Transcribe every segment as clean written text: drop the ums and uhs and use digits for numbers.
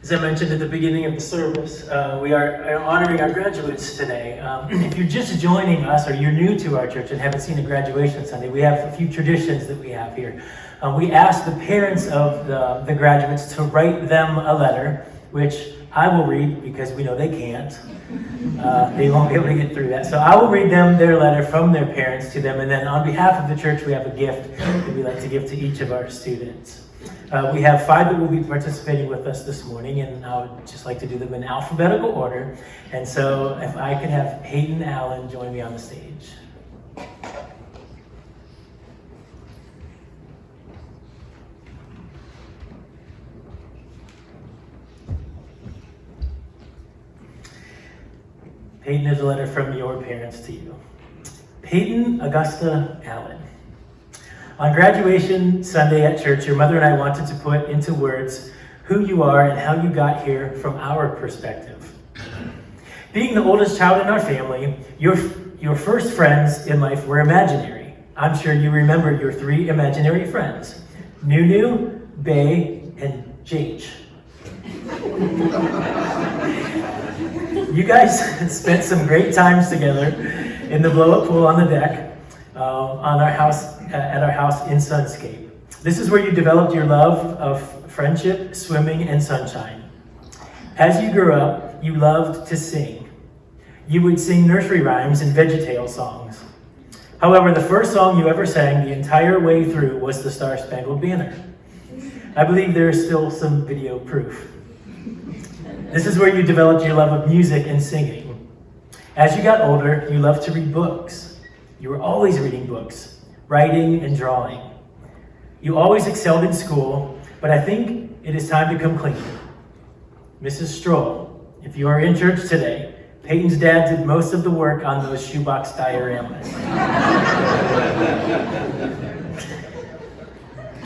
As I mentioned at the beginning of the service, we are honoring our graduates today. If you're just joining us or you're new to our church and haven't seen a graduation Sunday, we have a few traditions that we have here. We ask the parents of the graduates to write them a letter, which I will read because we know they can't. They won't be able to get through that. So I will read them their letter from their parents to them, and then on behalf of the church, we have a gift that we like to give to each of our students. We have 5 that will be participating with us this morning, and I would just like to do them in alphabetical order. And so if I could have Peyton Allen join me on the stage. Peyton is a letter from your parents to you. Peyton Augusta Allen. On graduation Sunday at church, your mother and I wanted to put into words who you are and how you got here from our perspective. Being the oldest child in our family, your first friends in life were imaginary. I'm sure you remember your 3 imaginary friends, Nunu, Bay, and Jake. You guys spent some great times together in the blow-up pool on the deck at our house in Sunscape. This is where you developed your love of friendship, swimming, and sunshine. As you grew up, you loved to sing. You would sing nursery rhymes and VeggieTale songs. However, the first song you ever sang the entire way through was the Star Spangled Banner. I believe there is still some video proof. This is where you developed your love of music and singing. As you got older, you loved to read books. You were always reading books, writing and drawing. You always excelled in school, but I think it is time to come clean. Mrs. Stroll, if you are in church today, Peyton's dad did most of the work on those shoebox dioramas.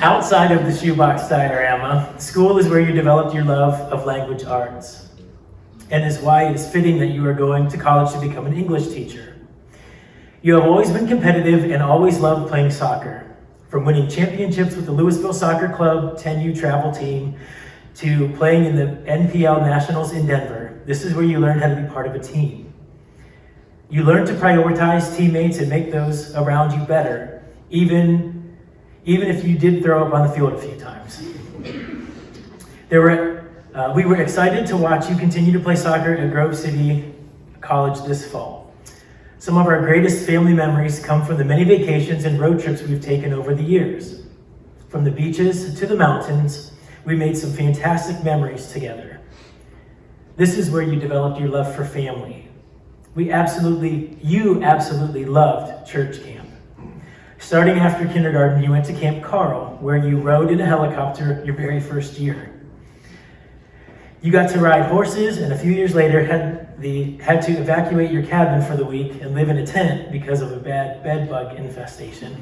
Outside of the shoebox diorama, school is where you developed your love of language arts, and is why it is fitting that you are going to college to become an English teacher. You have always been competitive and always loved playing soccer, from winning championships with the Louisville Soccer Club 10U travel team to playing in the NPL Nationals in Denver. This is where you learned how to be part of a team. You learned to prioritize teammates and make those around you better, even if you did throw up on the field a few times. We were excited to watch you continue to play soccer at Grove City College this fall. Some of our greatest family memories come from the many vacations and road trips we've taken over the years. From the beaches to the mountains, we made some fantastic memories together. This is where you developed your love for family. You absolutely loved church camp. Starting after kindergarten, you went to Camp Carl, where you rode in a helicopter your very first year. You got to ride horses, and a few years later had to evacuate your cabin for the week and live in a tent because of a bad bed bug infestation.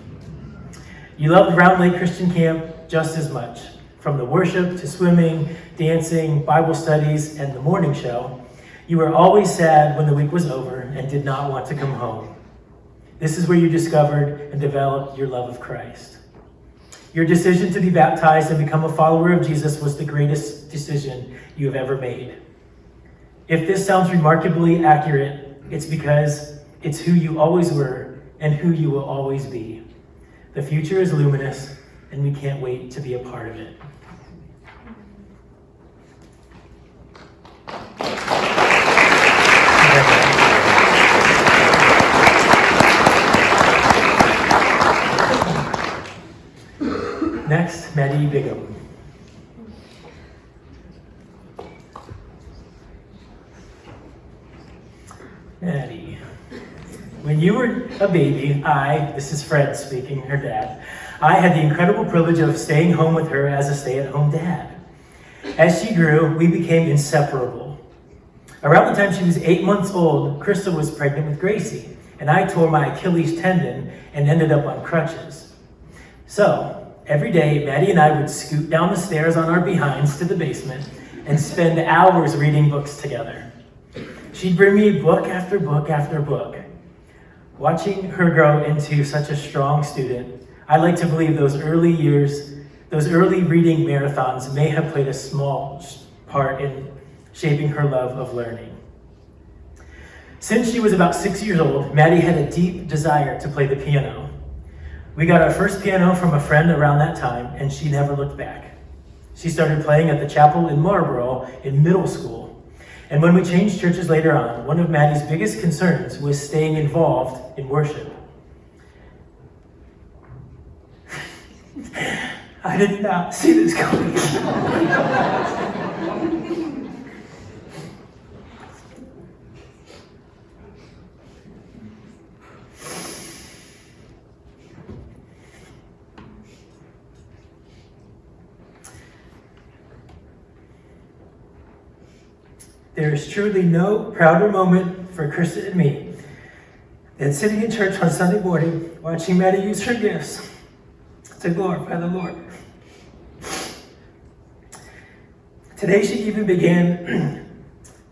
You loved Round Lake Christian Camp just as much. From the worship to swimming, dancing, Bible studies, and the morning show, you were always sad when the week was over and did not want to come home. This is where you discovered and developed your love of Christ. Your decision to be baptized and become a follower of Jesus was the greatest decision you have ever made. If this sounds remarkably accurate, it's because it's who you always were and who you will always be. The future is luminous, and we can't wait to be a part of it. Next, Maddie Bigham. Maddie, when you were a baby, this is Fred speaking, her dad, I had the incredible privilege of staying home with her as a stay-at-home dad. As she grew, we became inseparable. Around the time she was 8 months old, Krista was pregnant with Gracie, and I tore my Achilles tendon and ended up on crutches. So, every day, Maddie and I would scoot down the stairs on our behinds to the basement and spend hours reading books together. She'd bring me book after book after book. Watching her grow into such a strong student, I like to believe those early reading marathons may have played a small part in shaping her love of learning. Since she was about 6 years old, Maddie had a deep desire to play the piano. We got our first piano from a friend around that time, and she never looked back. She started playing at the chapel in Marlboro in middle school. And when we changed churches later on, one of Maddie's biggest concerns was staying involved in worship. I did not see this coming. There is truly no prouder moment for Krista and me than sitting in church on Sunday morning, watching Maddie use her gifts to glorify the Lord. Today she even began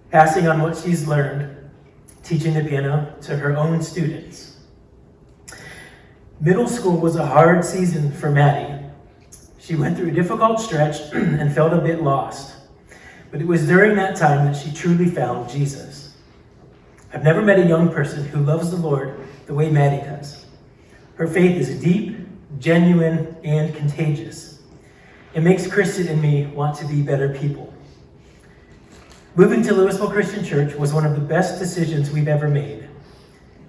passing on what she's learned, teaching the piano to her own students. Middle school was a hard season for Maddie. She went through a difficult stretch and felt a bit lost. But it was during that time that she truly found Jesus. I've never met a young person who loves the Lord the way Maddie does. Her faith is deep, genuine, and contagious. It makes Kristen and me want to be better people. Moving to Louisville Christian Church was one of the best decisions we've ever made.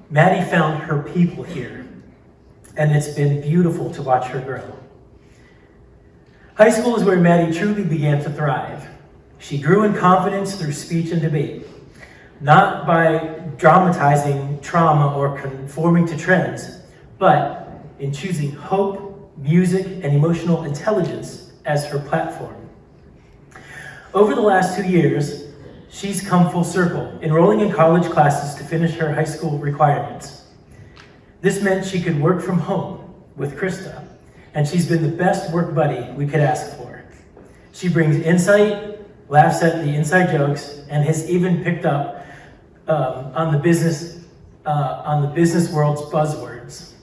Maddie found her people here, and it's been beautiful to watch her grow. High school is where Maddie truly began to thrive. She grew in confidence through speech and debate, not by dramatizing trauma or conforming to trends, but in choosing hope, music, and emotional intelligence as her platform. Over the last 2 years, she's come full circle, enrolling in college classes to finish her high school requirements. This meant she could work from home with Krista, and she's been the best work buddy we could ask for. She brings insight, laughs at the inside jokes, and has even picked up on the business world's buzzwords.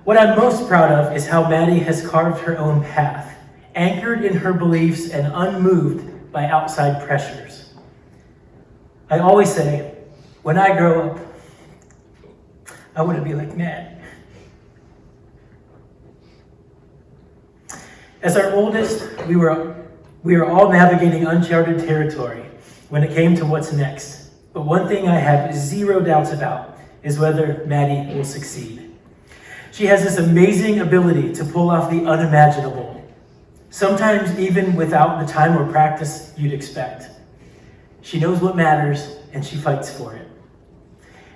What I'm most proud of is how Maddie has carved her own path, anchored in her beliefs and unmoved by outside pressures. I always say, when I grow up, I want to be like Maddie. As our oldest, we are all navigating uncharted territory when it came to what's next. But one thing I have zero doubts about is whether Maddie will succeed. She has this amazing ability to pull off the unimaginable, sometimes even without the time or practice you'd expect. She knows what matters, and she fights for it.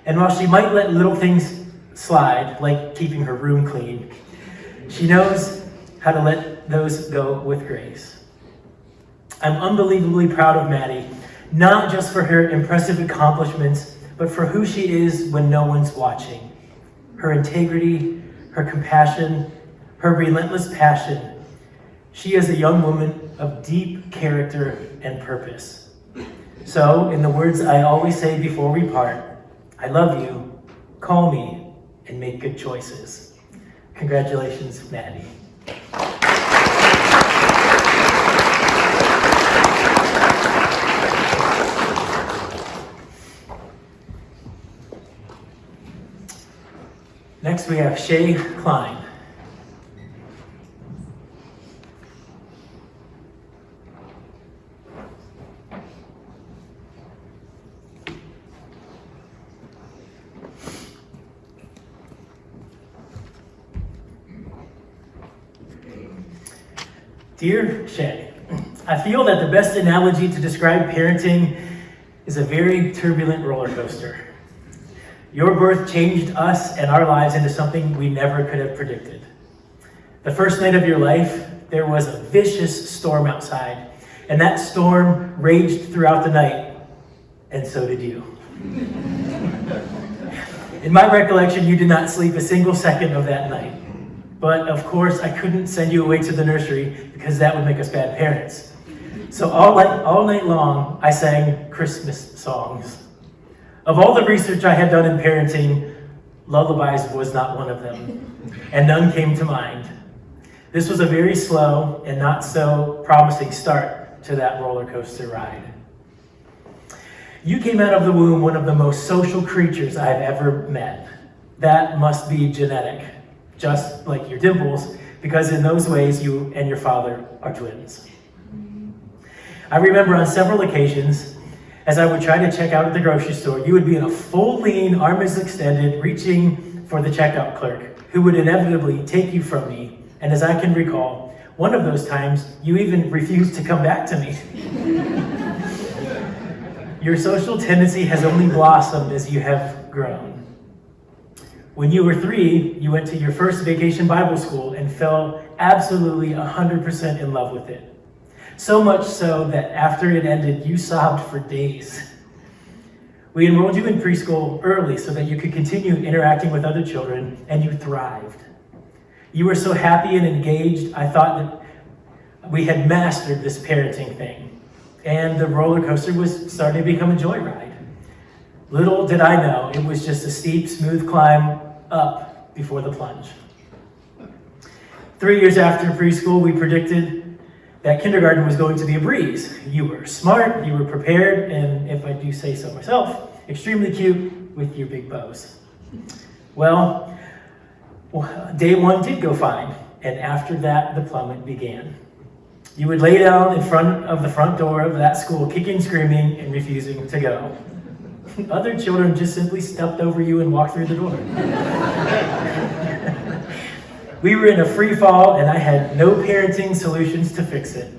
And while she might let little things slide, like keeping her room clean, she knows how to let those go with grace. I'm unbelievably proud of Maddie, not just for her impressive accomplishments, but for who she is when no one's watching. Her integrity, her compassion, her relentless passion. She is a young woman of deep character and purpose. So, in the words I always say before we part, I love you, call me, and make good choices. Congratulations, Maddie. Next we have Shay Klein. Dear Shay, I feel that the best analogy to describe parenting is a very turbulent roller coaster. Your birth changed us and our lives into something we never could have predicted. The first night of your life, there was a vicious storm outside, and that storm raged throughout the night, and so did you. In my recollection, you did not sleep a single second of that night. But of course, I couldn't send you away to the nursery because that would make us bad parents. So all night long, I sang Christmas songs. Of all the research I had done in parenting, lullabies was not one of them, and none came to mind. This was a very slow and not so promising start to that roller coaster ride. You came out of the womb one of the most social creatures I've ever met. That must be genetic, just like your dimples, because in those ways you and your father are twins. I remember on several occasions, as I would try to check out at the grocery store, you would be in a full lean, arms extended, reaching for the checkout clerk, who would inevitably take you from me. And as I can recall, one of those times, you even refused to come back to me. Your social tendency has only blossomed as you have grown. When you were 3, you went to your first vacation Bible school and fell absolutely 100% in love with it. So much so that after it ended, you sobbed for days. We enrolled you in preschool early so that you could continue interacting with other children, and you thrived. You were so happy and engaged, I thought that we had mastered this parenting thing, and the roller coaster was starting to become a joyride. Little did I know, it was just a steep, smooth climb up before the plunge. 3 years after preschool, we predicted that kindergarten was going to be a breeze. You were smart, you were prepared, and if I do say so myself, extremely cute with your big bows. Well, day 1 did go fine, and after that, the plummet began. You would lay down in front of the front door of that school, kicking, screaming, and refusing to go. Other children just simply stepped over you and walked through the door. We were in a free fall, and I had no parenting solutions to fix it.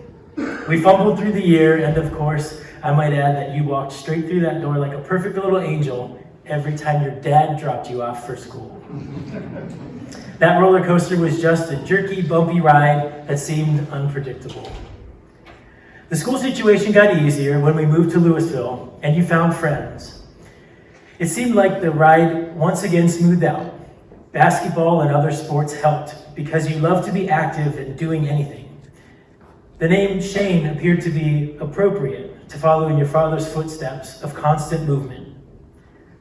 We fumbled through the year, and of course, I might add that you walked straight through that door like a perfect little angel every time your dad dropped you off for school. That roller coaster was just a jerky, bumpy ride that seemed unpredictable. The school situation got easier when we moved to Louisville, and you found friends. It seemed like the ride once again smoothed out. Basketball and other sports helped because you love to be active and doing anything. The name Shane appeared to be appropriate to follow in your father's footsteps of constant movement.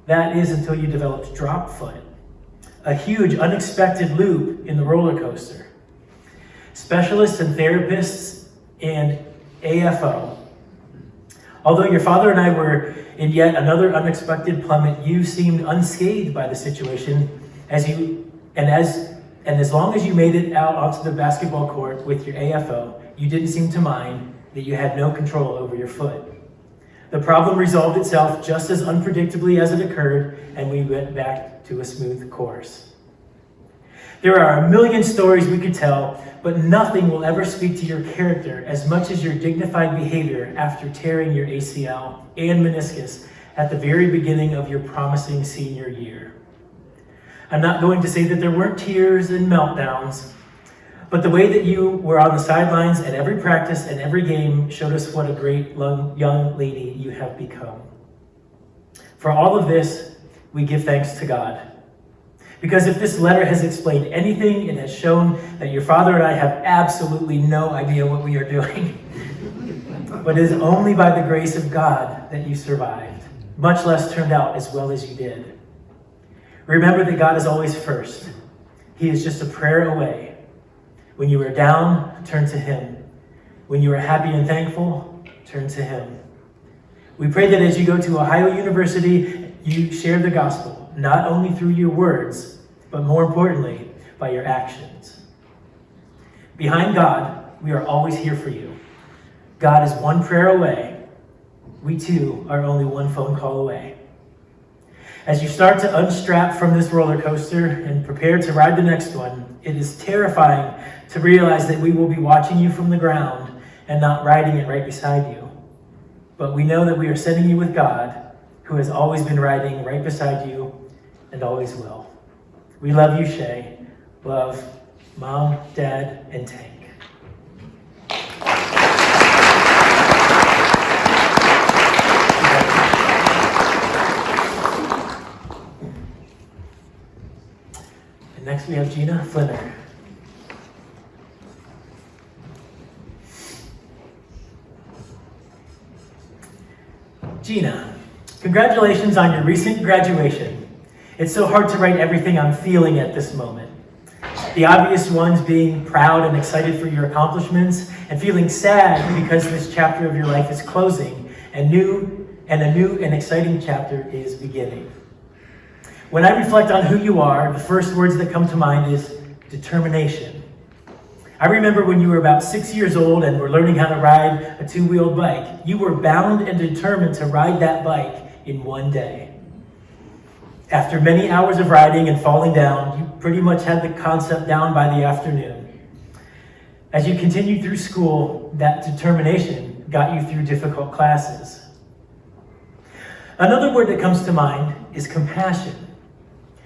That is until you developed drop foot, a huge unexpected loop in the roller coaster. Specialists and therapists and AFO. Although your father and I were in yet another unexpected plummet, you seemed unscathed by the situation as long as you made it out onto the basketball court with your AFO, you didn't seem to mind that you had no control over your foot. The problem resolved itself just as unpredictably as it occurred, and we went back to a smooth course. There are a million stories we could tell, but nothing will ever speak to your character as much as your dignified behavior after tearing your ACL and meniscus at the very beginning of your promising senior year. I'm not going to say that there weren't tears and meltdowns, but the way that you were on the sidelines at every practice and every game showed us what a great young lady you have become. For all of this, we give thanks to God. Because if this letter has explained anything, it has shown that your father and I have absolutely no idea what we are doing. But it is only by the grace of God that you survived, much less turned out as well as you did. Remember that God is always first. He is just a prayer away. When you are down, turn to Him. When you are happy and thankful, turn to Him. We pray that as you go to Ohio University, you share the gospel, not only through your words, but more importantly, by your actions. Behind God, we are always here for you. God is one prayer away. We too are only one phone call away. As you start to unstrap from this roller coaster and prepare to ride the next one, it is terrifying to realize that we will be watching you from the ground and not riding it right beside you. But we know that we are sending you with God, who has always been riding right beside you and always will. We love you, Shay. Love, Mom, Dad, and Tank. And next we have Gina Flinner. Gina, congratulations on your recent graduation. It's so hard to write everything I'm feeling at this moment. The obvious ones being proud and excited for your accomplishments, and feeling sad because this chapter of your life is closing, and a new and exciting chapter is beginning. When I reflect on who you are, the first words that come to mind is determination. I remember when you were about 6 years old and were learning how to ride a two-wheeled bike. You were bound and determined to ride that bike in one day. After many hours of riding and falling down, you pretty much had the concept down by the afternoon. As you continued through school, that determination got you through difficult classes. Another word that comes to mind is compassion.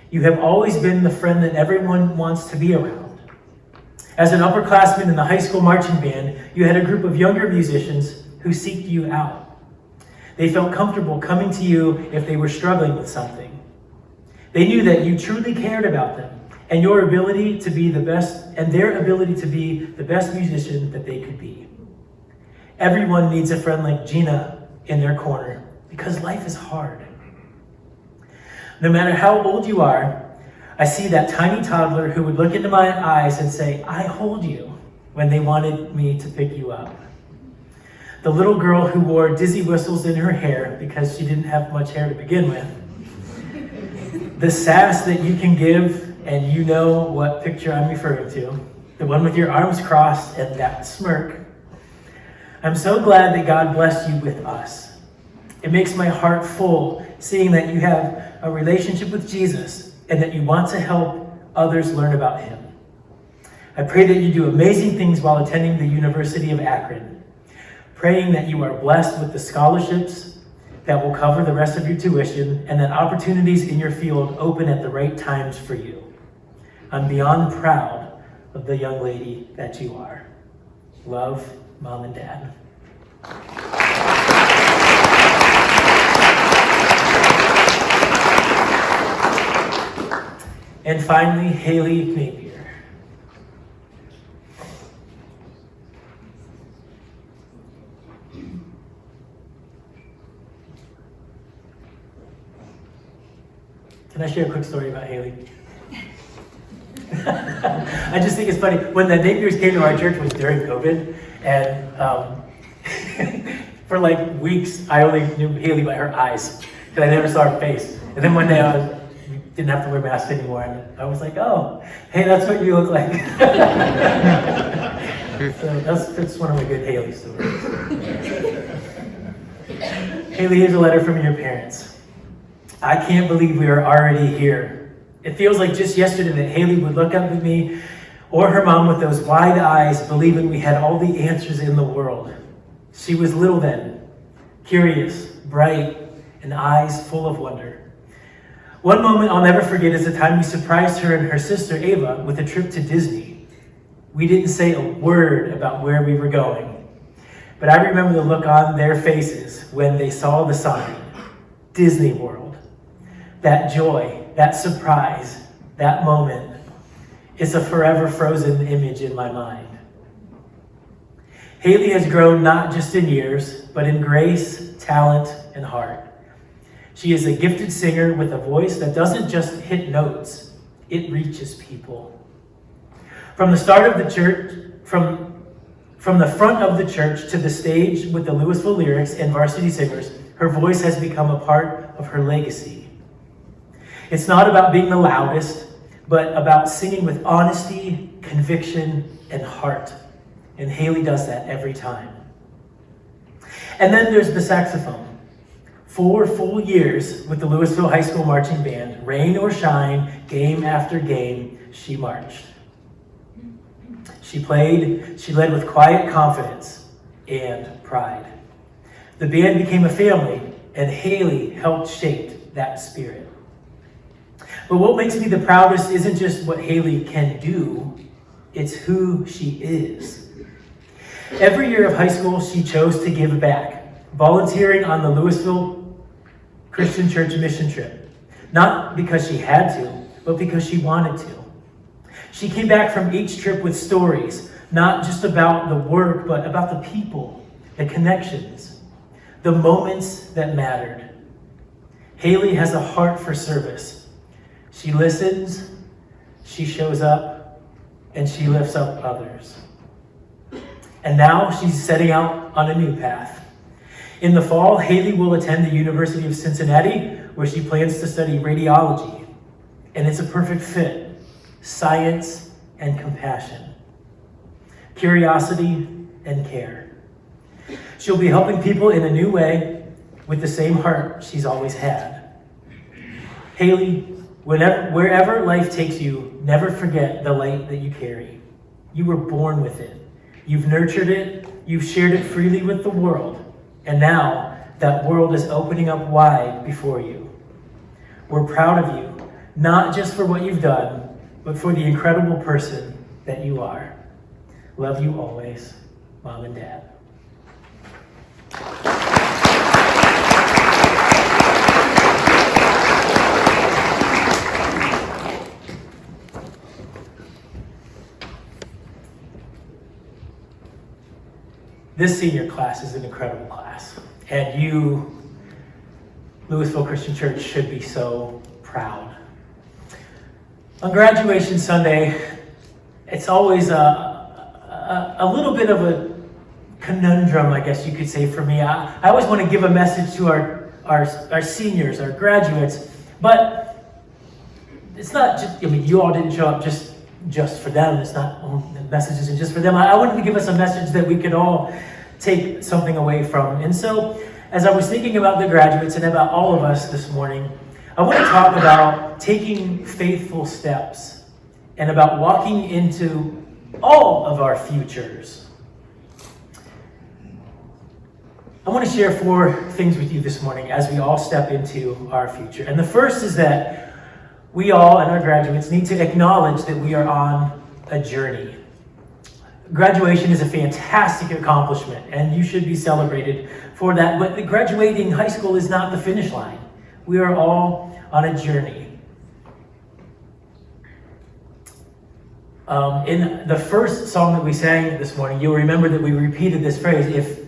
You have always been the friend that everyone wants to be around. As an upperclassman in the high school marching band, you had a group of younger musicians who seeked you out. They felt comfortable coming to you if they were struggling with something. They knew that you truly cared about them and your ability to be the best, and their ability to be the best musician that they could be. Everyone needs a friend like Gina in their corner because life is hard. No matter how old you are, I see that tiny toddler who would look into my eyes and say, "I hold you," when they wanted me to pick you up. The little girl who wore dizzy whistles in her hair because she didn't have much hair to begin with. The sass that you can give, and you know what picture I'm referring to. The one with your arms crossed and that smirk. I'm so glad that God blessed you with us. It makes my heart full seeing that you have a relationship with Jesus and that you want to help others learn about him. I pray that you do amazing things while attending the University of Akron, praying that you are blessed with the scholarships that will cover the rest of your tuition and that opportunities in your field open at the right times for you. I'm beyond proud of the young lady that you are. Love, Mom and Dad. And finally, Haley Napier. Can I share a quick story about Haley? I just think it's funny. When the Napiers came to our church, it was during COVID, and for like weeks, I only knew Haley by her eyes, because I never saw her face. And then one day, we didn't have to wear masks anymore, and I was like, "Oh, hey, that's what you look like." So that's one of my good Haley stories. Haley, here's a letter from your parents. I can't believe we are already here. It feels like just yesterday that Haley would look up at me or her mom with those wide eyes, believing we had all the answers in the world. She was little then, curious, bright, and eyes full of wonder. One moment I'll never forget is the time we surprised her and her sister Ava with a trip to Disney. We didn't say a word about where we were going, but I remember the look on their faces when they saw the sign, Disney World. That joy, that surprise, that moment, it's a forever frozen image in my mind. Haley has grown not just in years, but in grace, talent, and heart. She is a gifted singer with a voice that doesn't just hit notes, it reaches people. From the start of the church, from the front of the church to the stage with the Louisville Lyrics and Varsity Singers, her voice has become a part of her legacy. It's not about being the loudest, but about singing with honesty, conviction, and heart. And Haley does that every time. And then there's the saxophone. 4 full years with the Louisville High School Marching Band, rain or shine, game after game, she marched. She played, she led with quiet confidence and pride. The band became a family, and Haley helped shape that spirit. But what makes me the proudest isn't just what Haley can do, it's who she is. Every year of high school, she chose to give back, volunteering on the Louisville Christian Church mission trip. Not because she had to, but because she wanted to. She came back from each trip with stories, not just about the work, but about the people, the connections, the moments that mattered. Haley has a heart for service. She listens, she shows up, and she lifts up others. And now she's setting out on a new path. In the fall, Haley will attend the University of Cincinnati, where she plans to study radiology. And it's a perfect fit: science and compassion, curiosity and care. She'll be helping people in a new way with the same heart she's always had. Haley, wherever life takes you, never forget the light that you carry. You were born with it. You've nurtured it. You've shared it freely with the world. And now that world is opening up wide before you. We're proud of you, not just for what you've done, but for the incredible person that you are. Love you always, Mom and Dad. This senior class is an incredible class, and you, Louisville Christian Church, should be so proud. On graduation Sunday, it's always a little bit of a conundrum, I guess you could say, for me. I always want to give a message to our seniors, our graduates, but it's not just, you all didn't show up just for them. It's not, the message isn't just for them. I wanted to give us a message that we could all take something away from. And so, as I was thinking about the graduates and about all of us this morning, I want to talk about taking faithful steps and about walking into all of our futures. I want to share 4 things with you this morning as we all step into our future. And the first is that we all and our graduates need to acknowledge that we are on a journey. Graduation is a fantastic accomplishment, and you should be celebrated for that. But graduating high school is not the finish line. We are all on a journey. In the first song that we sang this morning, you'll remember that we repeated this phrase: if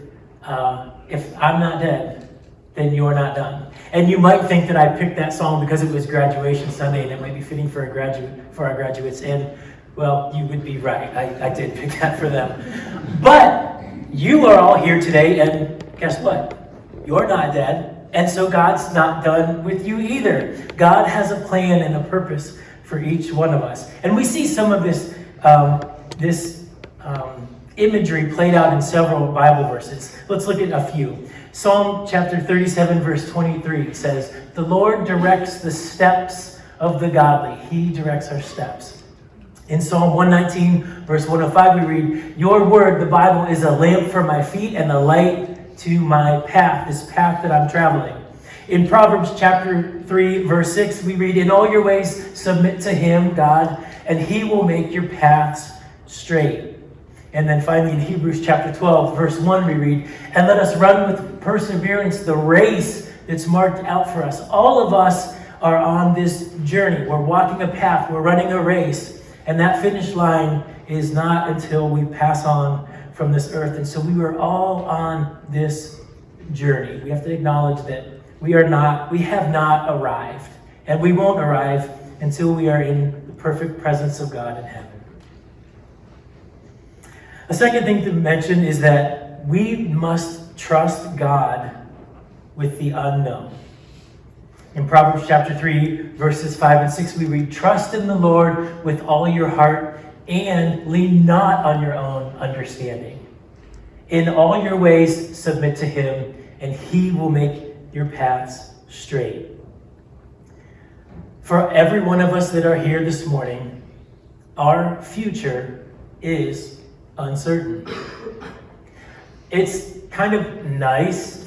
I'm not dead, then you're not done. And you might think that I picked that song because it was graduation Sunday and it might be fitting for our graduates. And well, you would be right. I did pick that for them. But you are all here today, and guess what? You're not dead. And so God's not done with you either. God has a plan and a purpose for each one of us. And we see some of this imagery played out in several Bible verses. Let's look at a few. Psalm chapter 37, verse 23 says, "The Lord directs the steps of the godly." He directs our steps. In Psalm 119, verse 105, we read, "Your word," the Bible, "is a lamp for my feet and a light to my path," this path that I'm traveling. In Proverbs chapter 3, verse 6, we read, "In all your ways submit to him, God, and he will make your paths straight." And then finally in Hebrews chapter 12, verse 1, we read, "And let us run with perseverance the race that's marked out for us." All of us are on this journey. We're walking a path. We're running a race. And that finish line is not until we pass on from this earth. And so we are all on this journey. We have to acknowledge that we have not arrived. And we won't arrive until we are in the perfect presence of God in heaven. A second thing to mention is that we must trust God with the unknown. In Proverbs chapter 3, verses 5 and 6, we read, "Trust in the Lord with all your heart and lean not on your own understanding. In all your ways submit to him, and he will make your paths straight." For every one of us that are here this morning, our future is uncertain. It's kind of nice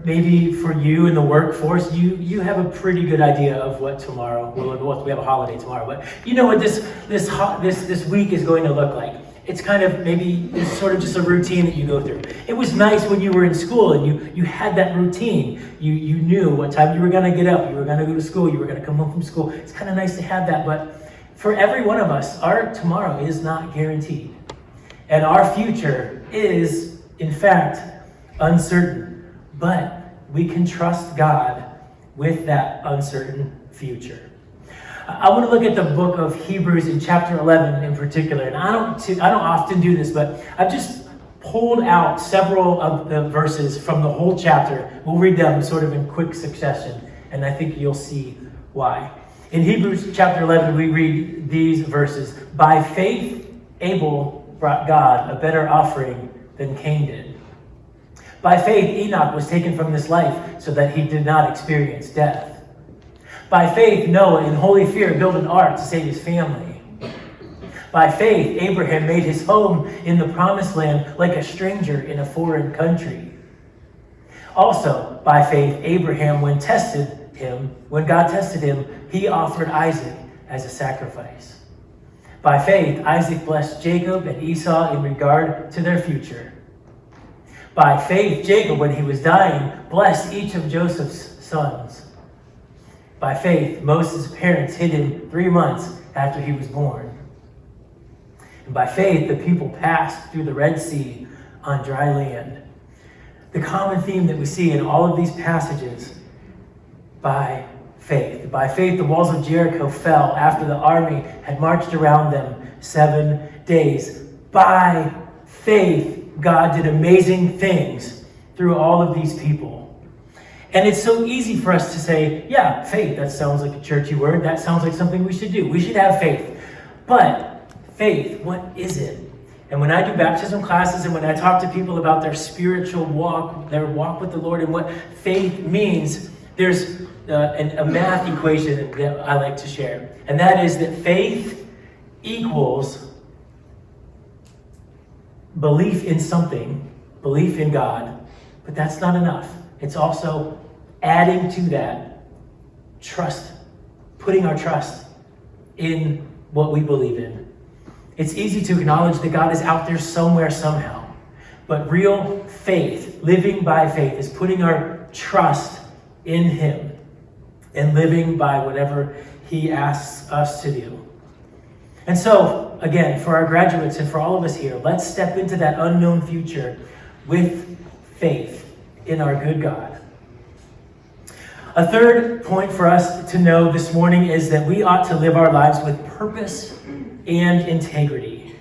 maybe for you in the workforce, you have a pretty good idea of what tomorrow, we have a holiday tomorrow, but you know what this week is going to look like. It's kind of it's sort of just a routine that you go through. It was nice when you were in school and you had that routine. You knew what time you were going to get up, you were going to go to school, you were going to come home from school. It's kind of nice to have that, but for every one of us, our tomorrow is not guaranteed. And our future is, in fact, uncertain. But we can trust God with that uncertain future. I want to look at the book of Hebrews in chapter 11 in particular. And I don't often do this, but I've just pulled out several of the verses from the whole chapter. We'll read them sort of in quick succession, and I think you'll see why. In Hebrews chapter 11, we read these verses. By faith, Abel brought God a better offering than Cain did. By faith, Enoch was taken from this life so that he did not experience death. By faith, Noah, in holy fear, built an ark to save his family. By faith, Abraham made his home in the promised land like a stranger in a foreign country. Also, by faith, Abraham, when God tested him, he offered Isaac as a sacrifice. By faith, Isaac blessed Jacob and Esau in regard to their future. By faith, Jacob, when he was dying, blessed each of Joseph's sons. By faith, Moses' parents hid him 3 months after he was born. And by faith, the people passed through the Red Sea on dry land. The common theme that we see in all of these passages, by faith. By faith, the walls of Jericho fell after the army had marched around them 7 days. By faith, God did amazing things through all of these people. And it's so easy for us to say, yeah, faith, that sounds like a churchy word. That sounds like something we should do. We should have faith. But faith, what is it? And when I do baptism classes and when I talk to people about their spiritual walk, their walk with the Lord and what faith means, there's a math equation that I like to share. And that is that faith equals belief in something, belief in God, but that's not enough. It's also adding to that trust, putting our trust in what we believe in. It's easy to acknowledge that God is out there somewhere, somehow. But real faith, living by faith, is putting our trust in Him and living by whatever He asks us to do. And so, again, for our graduates and for all of us here, let's step into that unknown future with faith in our good God. A third point for us to know this morning is that we ought to live our lives with purpose and integrity.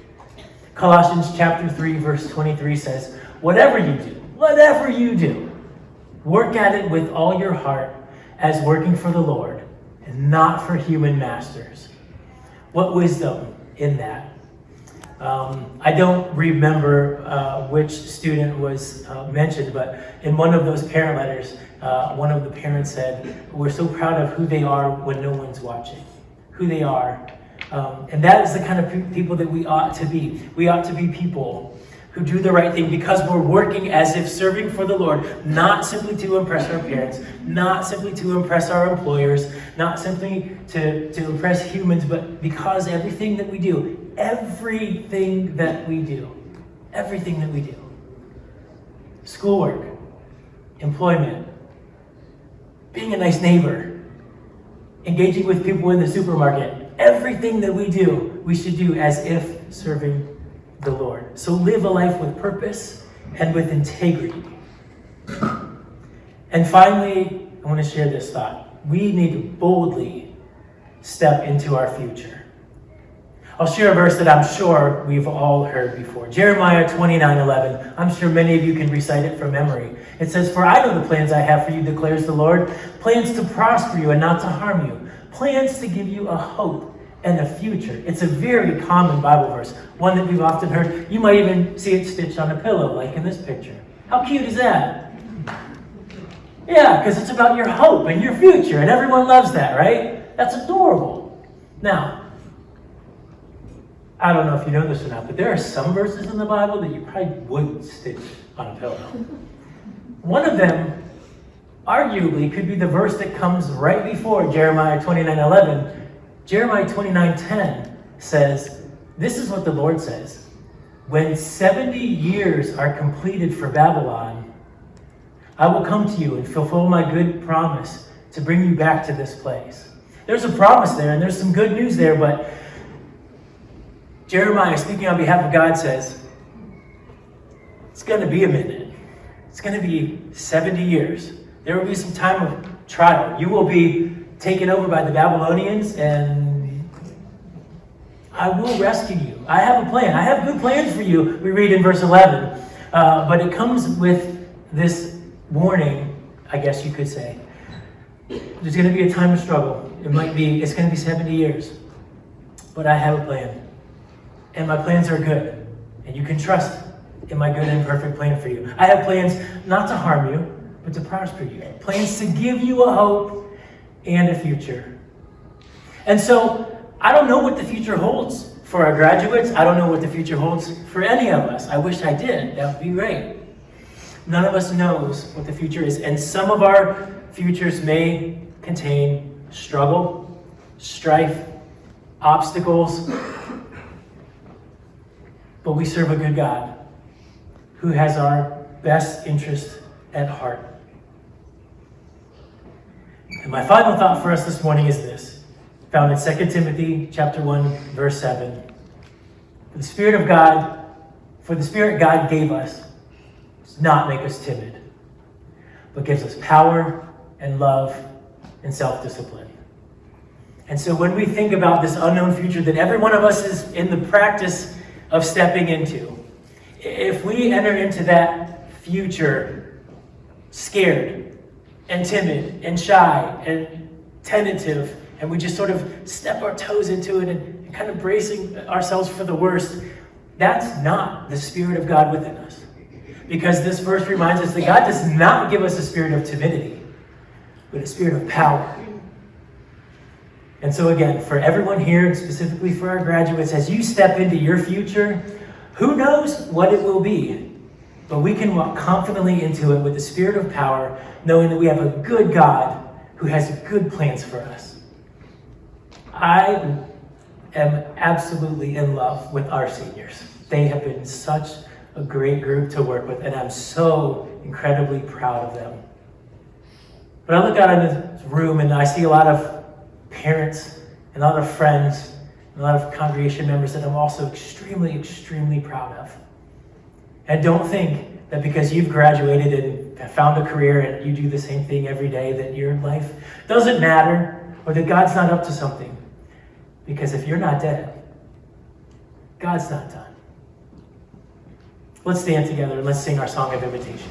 Colossians chapter 3, verse 23 says, whatever you do, work at it with all your heart as working for the Lord and not for human masters. What wisdom in that? I don't remember which student was mentioned, but in one of those parent letters, one of the parents said, we're so proud of who they are when no one's watching. Who they are. And that is the kind of people that we ought to be. We ought to be people who do the right thing because we're working as if serving for the Lord, not simply to impress our parents, not simply to impress our employers, not simply to impress humans, but because everything that we do, schoolwork, employment, being a nice neighbor, engaging with people in the supermarket, everything that we do, we should do as if serving the Lord. So live a life with purpose and with integrity. And finally, I want to share this thought. We need to boldly step into our future. I'll share a verse that I'm sure we've all heard before. Jeremiah 29:11. I'm sure many of you can recite it from memory. It says, for I know the plans I have for you, declares the Lord, plans to prosper you and not to harm you, plans to give you a hope and a future. It's a very common Bible verse, one that we've often heard. You might even see it stitched on a pillow, like in this picture. How cute is that? Yeah, because it's about your hope and your future, and everyone loves that, right? That's adorable. Now, I don't know if you know this or not, but there are some verses in the Bible that you probably wouldn't stitch on a pillow. One of them, arguably, could be the verse that comes right before Jeremiah 29:11. Jeremiah 29:10 says, this is what the Lord says, when 70 years are completed for Babylon, I will come to you and fulfill my good promise to bring you back to this place. There's a promise there, and there's some good news there, but Jeremiah, speaking on behalf of God, says, it's going to be a minute. It's going to be 70 years. There will be some time of trial. You will be taken over by the Babylonians, and I will rescue you. I have a plan. I have good plans for you, we read in verse 11. But it comes with this warning, I guess you could say. There's going to be a time of struggle. It's going to be 70 years. But I have a plan. And my plans are good. And you can trust in my good and perfect plan for you. I have plans not to harm you, but to prosper you. Plans to give you a hope and a future. And so, I don't know what the future holds for our graduates. I don't know what the future holds for any of us. I wish I did. That would be great. None of us knows what the future is. And some of our futures may contain struggle, strife, obstacles. But we serve a good God who has our best interest at heart. And my final thought for us this morning is this, found in 2 Timothy chapter 1, verse 7. For the Spirit God gave us does not make us timid, but gives us power and love and self-discipline. And so when we think about this unknown future that every one of us is in the practice of stepping into, if we enter into that future scared and timid and shy and tentative, and we just sort of step our toes into it and kind of bracing ourselves for the worst, that's not the Spirit of God within us. Because this verse reminds us that God does not give us a spirit of timidity, but a spirit of power. And so again, for everyone here, and specifically for our graduates, as you step into your future, who knows what it will be? But we can walk confidently into it with the spirit of power, knowing that we have a good God who has good plans for us. I am absolutely in love with our seniors. They have been such a great group to work with, and I'm so incredibly proud of them. But I look out in this room and I see a lot of parents and a lot of friends and a lot of congregation members that I'm also extremely, extremely proud of. And don't think that because you've graduated and have found a career and you do the same thing every day that your life doesn't matter or that God's not up to something. Because if you're not dead, God's not done. Let's stand together and let's sing our song of invitation.